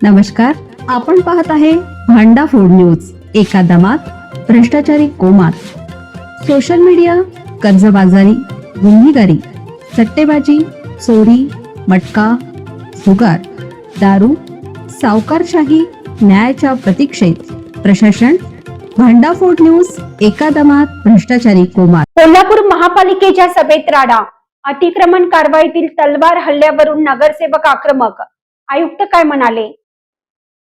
नमस्कार, आपण पाहत आहे भांडा फूड न्यूज. एका दमात भ्रष्टाचारी कोमात. सोशल मीडिया, कर्जबाजारी, गुन्हेगारी, सट्टेबाजी, चोरी, मटका, जुगार, दारू, सावकारशाही, न्यायाच्या प्रतीक्षेत प्रशासन. भांडा फूड न्यूज. एका दमात भ्रष्टाचारी कोमात. कोल्हापूर महापालिकेच्या सभेत राडा. अतिक्रमण कारवाईतील तलवार हल्ल्यावरून नगरसेवक आक्रमक. आयुक्त काय म्हणाले?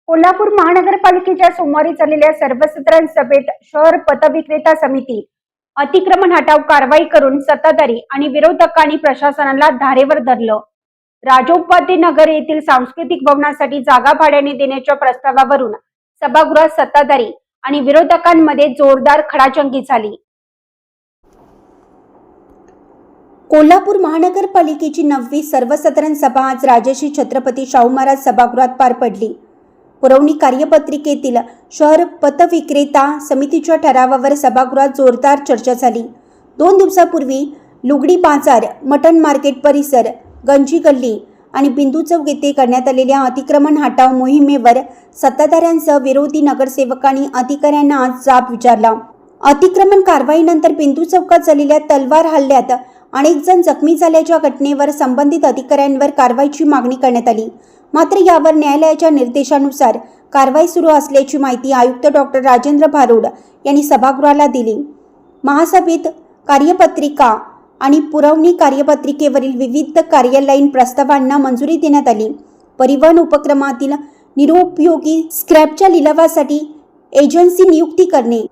कोल्हापूर महानगरपालिकेच्या सोमवारी झालेल्या सर्वसाधारण सभेत शहर पतविक्रेता समिती अतिक्रमण हटाव कारवाई करून सत्ताधारी आणि विरोधकांनी प्रशासनाला धारेवर धरलं. राजोपाध्ये नगर येथील सांस्कृतिक भवनासाठी जागा भाड्याने देण्याच्या प्रस्तावावरून सभागृहात सत्ताधारी आणि विरोधकांमध्ये जोरदार खडाजंगी झाली. कोल्हापूर महानगरपालिकेची 9वी सर्वसाधारण सभा आज राजर्षी छत्रपती शाहू महाराज सभागृहात पार पडली. पुरवणी कार्यपत्रिकेतील शहर पतविक्रेता समितीच्या ठरावावर सभागृहात जोरदार चर्चा झाली. 2 दिवसापूर्वी लुगडी बाजार, मटण मार्केट परिसर, गंजी गल्ली आणि बिंदू चौक येथे करण्यात आलेल्या अतिक्रमण हटाव मोहिमेवर सत्ताधाऱ्यांसह विरोधी नगरसेवकांनी अधिकाऱ्यांना आज जाब विचारला. अतिक्रमण कारवाईनंतर बिंदू चौकात झालेल्या तलवार हल्ल्यात अनेक जण जखमी झाल्याच्या घटनेवर संबंधित अधिकाऱ्यांवर कारवाईची मागणी करण्यात आली. मात्र यावर न्यायालयाच्या निर्देशानुसार कारवाई सुरू असल्याची माहिती आयुक्त डॉक्टर राजेंद्र भारुड यांनी सभागृहाला दिली. महासभेत कार्यपत्रिका आणि पुरवणी कार्यपत्रिकेवरील विविध कार्यालयीन प्रस्तावांना मंजुरी देण्यात आली. परिवहन उपक्रमातील निरुपयोगी स्क्रॅपच्या लिलावासाठी एजन्सी नियुक्ती करणे,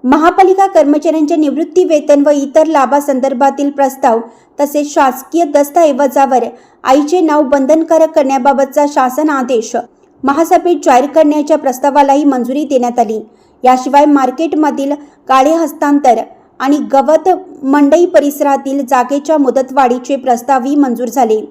महापालिका कर्मचाऱ्यांच्या निवृत्ती वेतन व इतर लाभासंदर्भातील प्रस्ताव तसेच शासकीय दस्तऐवजावर आईचे नाव बंधनकारक करण्याबाबतचा शासन आदेश महासभेत जाहीर करण्याच्या प्रस्तावालाही मंजुरी देण्यात आली. याशिवाय मार्केटमधील काळे हस्तांतर आणि गवत मंडई परिसरातील जागेच्या मुदतवाढीचे प्रस्तावही मंजूर झाले.